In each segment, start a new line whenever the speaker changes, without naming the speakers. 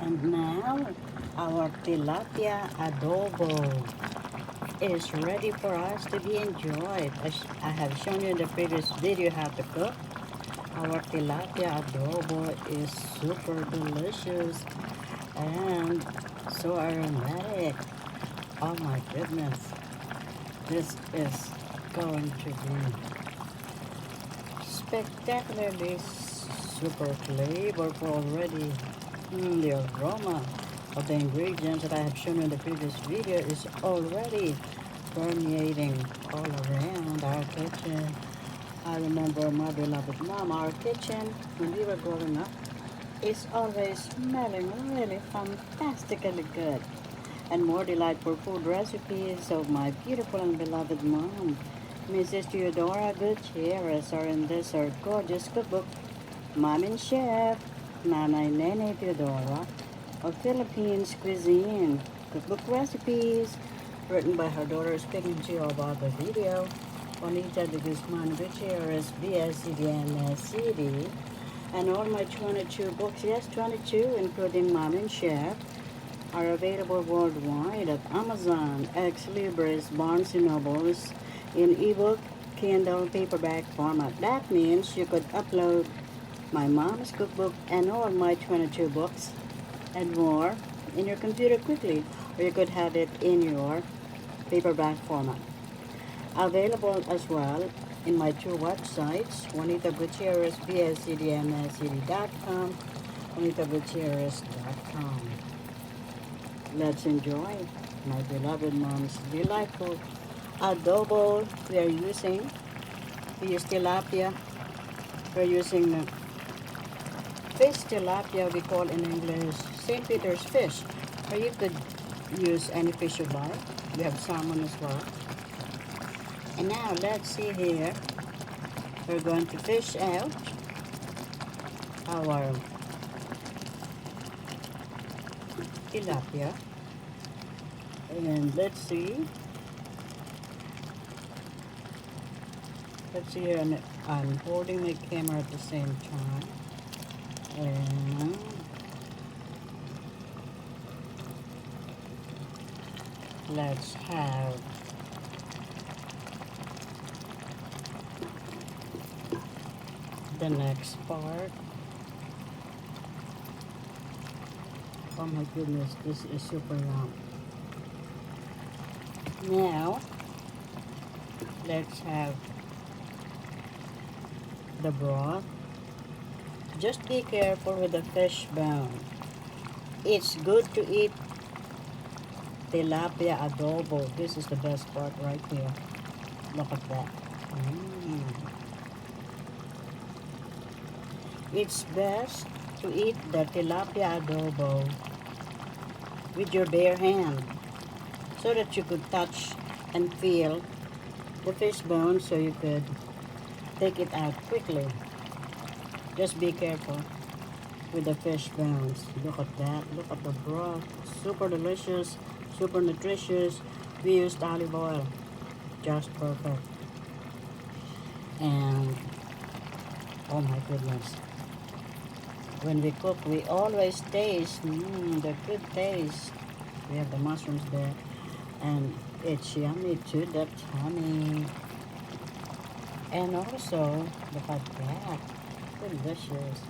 And now our tilapia adobo is ready for us to be enjoyed. As I have shown you in the previous video how to cook. Our tilapia adobo is super delicious and so aromatic. Oh my goodness. This is going to be spectacularly super flavorful already. The aroma of the ingredients that I have shown in the previous video is already permeating all around our kitchen. I remember my beloved mom, our kitchen, when we were growing up, is always smelling really fantastically good. And more delightful food recipes of my beautiful and beloved mom, Mrs. Teodora Gutierrez, are in this her gorgeous cookbook, Mom and Chef, Nanay Nene Teodora, of Philippines cuisine. Cookbook recipes written by her daughter, speaking to you about the video. Juanita Gutierrez, BSCD, MSCD, and all my 22 books, yes, 22, including Mom and Chef, are available worldwide at Amazon, Ex Libris, Barnes& Nobles, in ebook, Kindle, paperback format. That means you could upload my mom's cookbook and all my 22 books and more in your computer quickly, or you could have it in your paperback format. Available as well in my two websites, Juanita Gutierrez, bscdmscd.com, juanitagutierrez.com. Let's enjoy my beloved mom's delightful adobo. We use tilapia. We're using fish tilapia, we call in English St. Peter's fish. Or you could use any fish you like. We have salmon as well. And now let's see here. We're going to fish out our tilapia. And let's see. Let's see here. I'm holding my camera at the same time. And let's have the next part. Oh my goodness, this is super yum. Now, let's have the broth. Just be careful with the fish bone. It's good to eat tilapia adobo. This is the best part right here. Look at that. It's best to eat the tilapia adobo with your bare hand so that you could touch and feel the fish bone so you could take it out quickly. Just be careful with the fish bones. Look at that. Look at the broth. Super delicious, super nutritious. We used olive oil. Just perfect. And oh my goodness. When we cook, we always taste the good taste. We have the mushrooms there. And it's yummy to the tummy. And also, look at that. Delicious.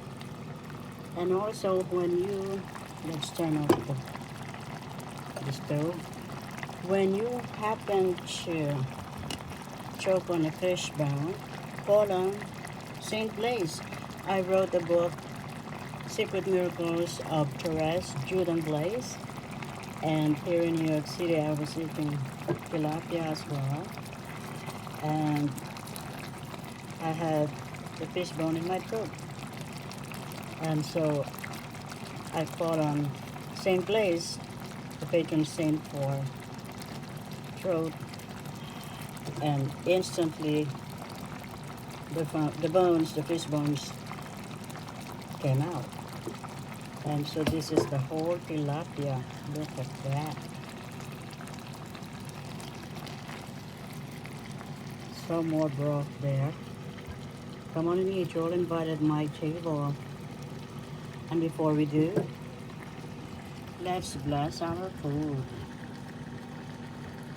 And also when you, let's turn off the stove. When you happen to choke on a fish bone, call on St. Blaise. I wrote the book, Secret Miracles of Therese Judan Blaise. And here in New York City, I was eating tilapia as well. And I had the fish bone in my throat. And so I called on St. Blaise, the patron saint for throat, and instantly the fish bones came out. And so this is the whole tilapia. Look at that. Some more broth there. Come on and eat. You're all invited at my table. And before we do, Let's bless our food.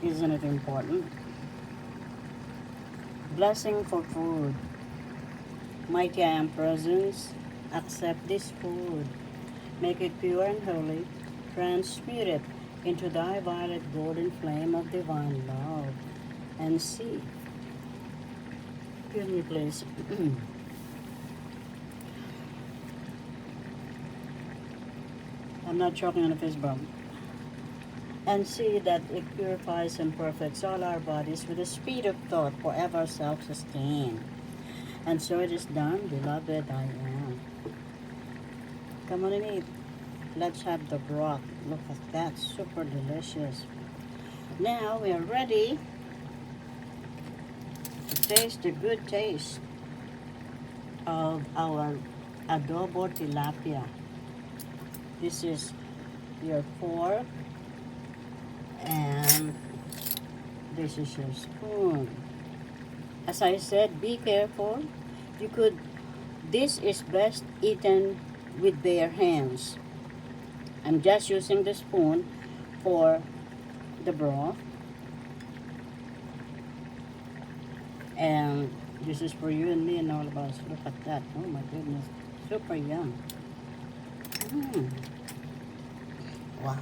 Isn't it important? Blessing for food. Mighty I am presence, accept this food. Make it pure and holy. Transmute it into thy violet golden flame of divine love. And see. Excuse me, please. I'm not choking on a fist bump. And see that it purifies and perfects all our bodies with the speed of thought, forever self-sustained. And so it is done, beloved I am. Come on and eat. Let's have the broth. Look at that, super delicious. Now we are ready to taste the good taste of our adobo tilapia. This is your fork and this is your spoon. As I said, be careful. This is best eaten with bare hands. I'm just using the spoon for the broth. And this is for you and me and all of us. Look at that. Oh my goodness. Super yum.